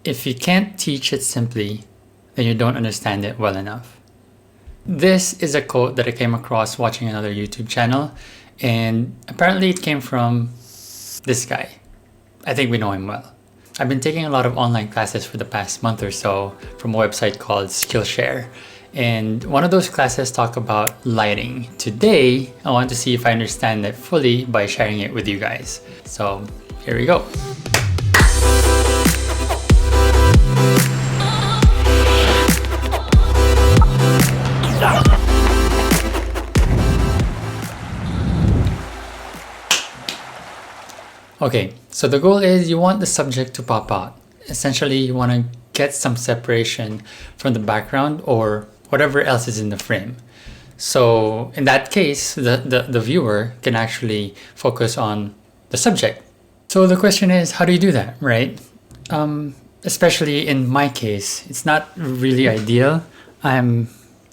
if you can't teach it simply, then you don't understand it well enough. This is a quote that I came across watching another YouTube channel, and apparently it came from this guy. I think we know him well. I've been taking a lot of online classes for the past month or so from a website called Skillshare, and one of those classes talk about lighting. Today, I want to see if I understand it fully by sharing it with you guys. So here we go. Okay, so the goal is you want the subject to pop out. Essentially, you want to get some separation from the background or whatever else is in the frame. So in that case, the viewer can actually focus on the subject. So the question is, how do you do that, right? Especially in my case, it's not really ideal. I'm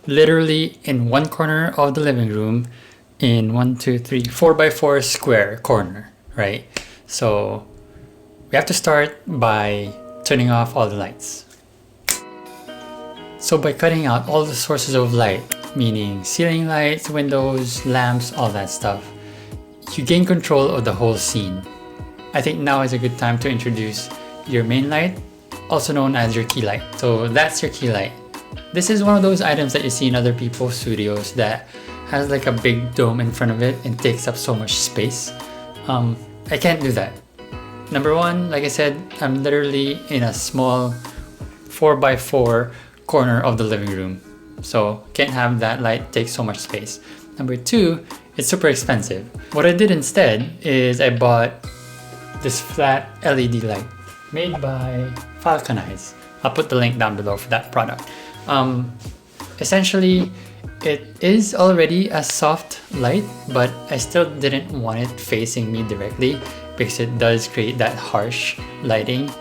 literally in one corner of the living room in 4x4 square corner, right? So we have to start by turning off all the lights. So by cutting out all the sources of light, meaning ceiling lights, windows, lamps, all that stuff, you gain control of the whole scene. I think now is a good time to introduce your main light, also known as your key light. So that's your key light. This is one of those items that you see in other people's studios that has like a big dome in front of it and takes up so much space. I can't do that. Number one, like I said, I'm literally in a small 4x4 corner of the living room. So can't have that light take so much space. Number two, it's super expensive. What I did instead is I bought this flat LED light made by Falcon Eyes. I'll put the link down below for that product. Essentially, it is already a soft light, but I still didn't want it facing me directly because it does create that harsh lighting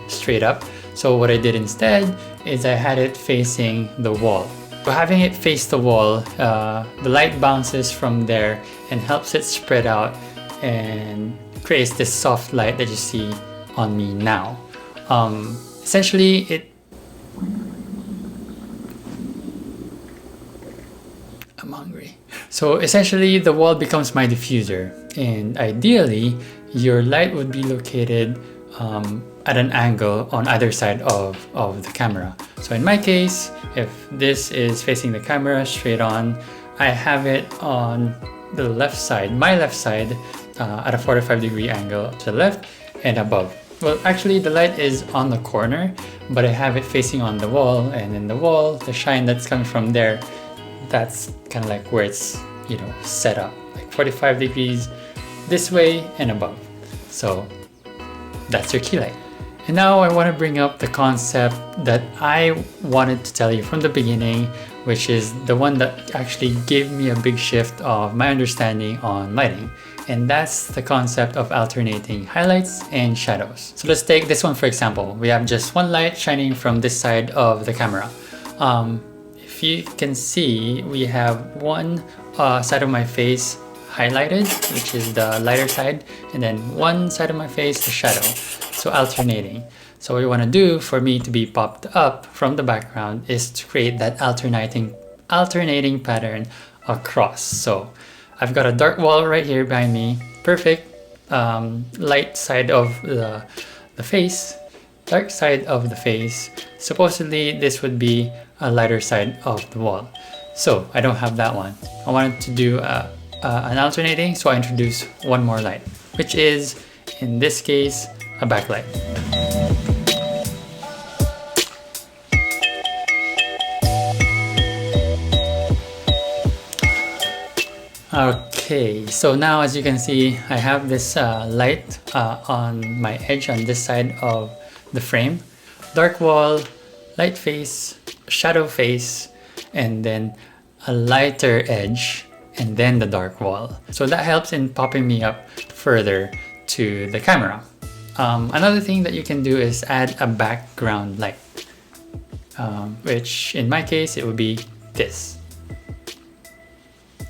straight up. So what I did instead is I had it facing the wall. So having it face the wall, the light bounces from there and helps it spread out and creates this soft light that you see on me now. Essentially, I'm hungry. So essentially, the wall becomes my diffuser, and ideally, your light would be located at an angle on either side of the camera. So in my case, if this is facing the camera straight on, I have it on the left side, my left side, at a 45-degree angle to the left and above. Well, actually the light is on the corner, but I have it facing on the wall, and in the wall, the shine that's coming from there, that's kind of like where it's, you know, set up, like 45 degrees this way and above. So that's your key light. And now I want to bring up the concept that I wanted to tell you from the beginning, which is the one that actually gave me a big shift of my understanding on lighting. And that's the concept of alternating highlights and shadows. So let's take this one for example. We have just one light shining from this side of the camera. If you can see, we have one side of my face highlighted, which is the lighter side, and then one side of my face, the shadow. So alternating. So what we want to do for me to be popped up from the background is to create that alternating pattern across. So I've got a dark wall right here behind me, perfect light side of the face, dark side of the face. Supposedly this would be a lighter side of the wall. So I don't have that one. I wanted to do an alternating, so I introduce one more light, which is, in this case, a backlight. Okay, so now as you can see, I have this light on my edge on this side of the frame. Dark wall, light face, shadow face, and then a lighter edge, and then the dark wall. So that helps in popping me up further to the camera. Another thing that you can do is add a background light, which in my case, it would be this.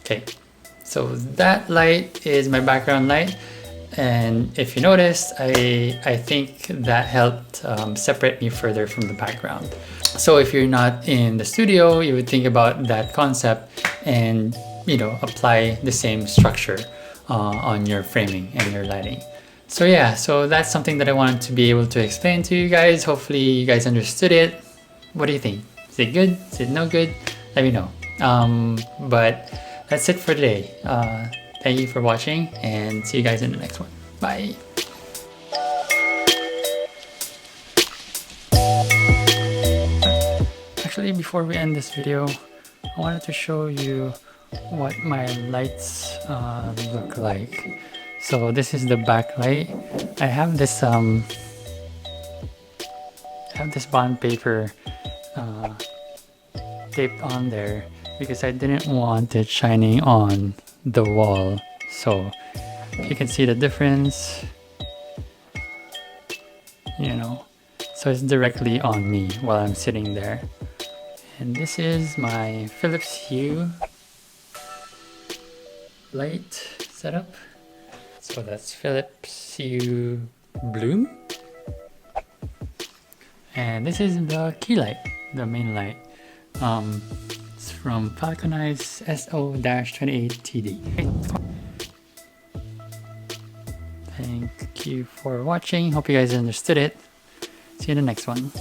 Okay, so that light is my background light. And if you noticed, I think that helped separate me further from the background. So if you're not in the studio, you would think about that concept and, you know, apply the same structure on your framing and your lighting. So yeah, so that's something that I wanted to be able to explain to you guys. Hopefully you guys understood it. What do you think? Is it good? Is it no good? Let me know. But that's it for today. Thank you for watching, and see you guys in the next one. Bye. Actually, before we end this video, I wanted to show you what my lights look like. So this is the backlight. I have this bond paper taped on there because I didn't want it shining on the wall. So you can see the difference, you know, so it's directly on me while I'm sitting there. And this is my Phillips Hue light setup. So that's Phillips Hue Bloom. And this is the key light, the main light. It's from Falcon Eyes SO-28td. Thank you for watching. Hope you guys understood it. See you in the next one.